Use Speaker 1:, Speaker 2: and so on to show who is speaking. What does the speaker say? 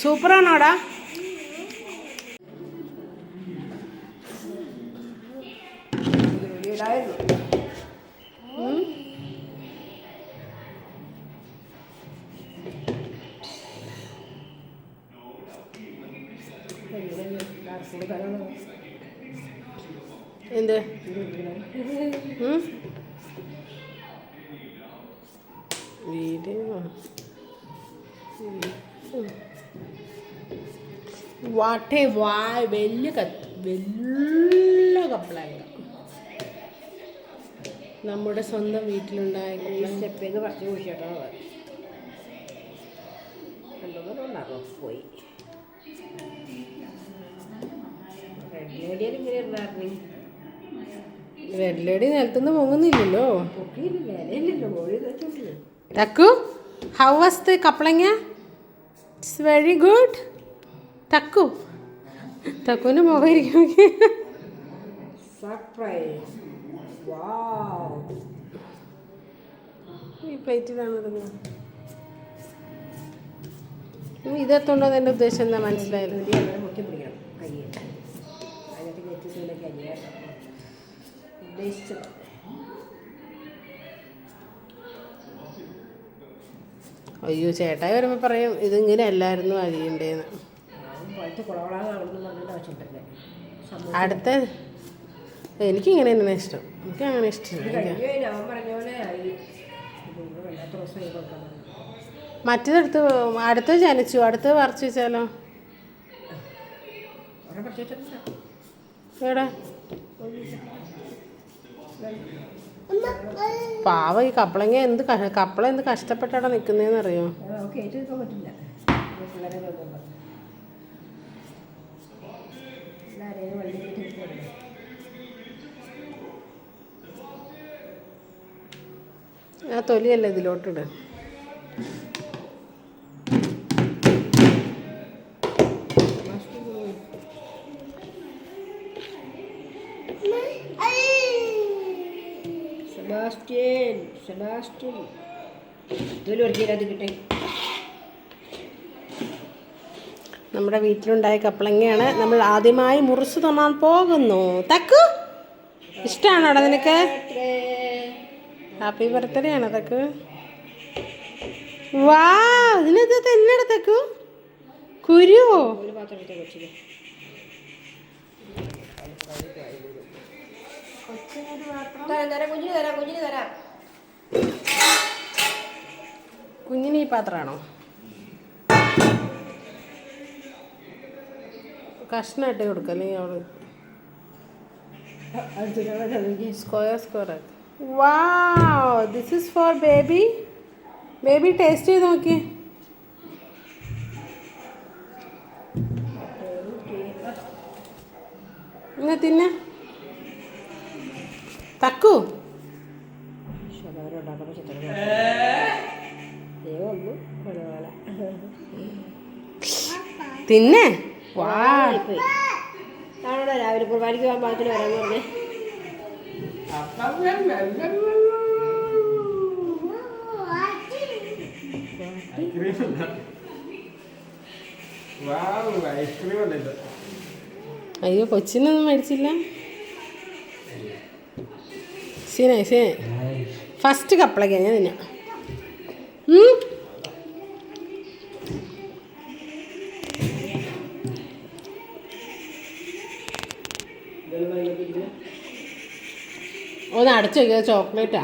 Speaker 1: സൂപ്പറാണോടാ? എന്ത് വീഡിയോ വാട്ടേ വായ് വലിയ കപ്പളങ്ങ നമ്മുടെ സ്വന്തം വീട്ടിലുണ്ടായ സ്റ്റെപ്പേന്ന് പറിച്ച് കുഴിച്ചിട്ടോ രണ്ടുമൂന്നുണ്ടാകും പോയി. റെഡ് ലേഡി നിലത്തുനിന്ന് പൊങ്ങുന്നില്ലല്ലോ. ടക്കു, ഹൗ വാസ് ദ കപ്പളങ്ങ? It's very good. ടക്കുവിൻ്റെ മുഖം ഇരിക്കും. ഈ പ്ലേറ്റിലാണ് ഇടുന്നത്. ഇതെത്തുണ്ടോ? എൻ്റെ ഉദ്ദേശം എന്താ മനസ്സിലായത്? അയ്യോ, ചേട്ടായി വരുമ്പോൾ പറയും ഇതിങ്ങനെ അല്ലായിരുന്നു അരിയണ്ടേന്ന്. അടുത്ത എനിക്കിങ്ങനെ തന്നെ ഇഷ്ടം. എനിക്കങ്ങനെ ഇഷ്ടമില്ല. മറ്റേതെടുത്ത് അടുത്ത് ജനിച്ചു, അടുത്ത് പറിച്ചു വെച്ചാലോ? എവിടെ പാവ ഈ കപ്പളങ്ങ കപ്പള എന്ത് കഷ്ടപ്പെട്ടാണ് നിൽക്കുന്നതെന്ന് അറിയോ? ആ തൊലിയല്ലേ ഇതിലോട്ടിട്. സെബാസ്റ്റ്യൻ നമ്മുടെ വീട്ടിലുണ്ടായ കപ്പളങ്ങയാണ് നമ്മൾ ആദ്യമായി മുറിച്ച് തന്നാൻ പോകുന്നു. തക്കു, ഇഷ്ടമാണോടാ നിനക്ക്? ഹാപ്പി ബർത്ത്ഡേ ആണോ തക്കു? വാ, ഇതിനകത്ത് തന്നെയാണ് തക്കു. കുരുവോ? കുഞ്ഞിന് ഈ പാത്രമാണോ? കഷ്ണമായിട്ട് കൊടുക്കല്ലേ അവള്? Square. Wow, this is four baby. Baby taste ചെയ്ത് നോക്കി. ഇന്ന് തിന്നെ തക്കു. തിന്നെ. രാവിലെ കുർബാനയ്ക്ക് പോകാൻ പാകത്തിന് വരാന്ന് പറഞ്ഞേ. അയ്യോ, കൊച്ചിനൊന്നും മേടിച്ചില്ല. ശരി, ഫസ്റ്റ് കപ്പളങ്ങ ഞാൻ തിന്നാം. ഒന്ന് അടച്ചു വയ്ക്കുക, ചോക്ലേറ്റാ.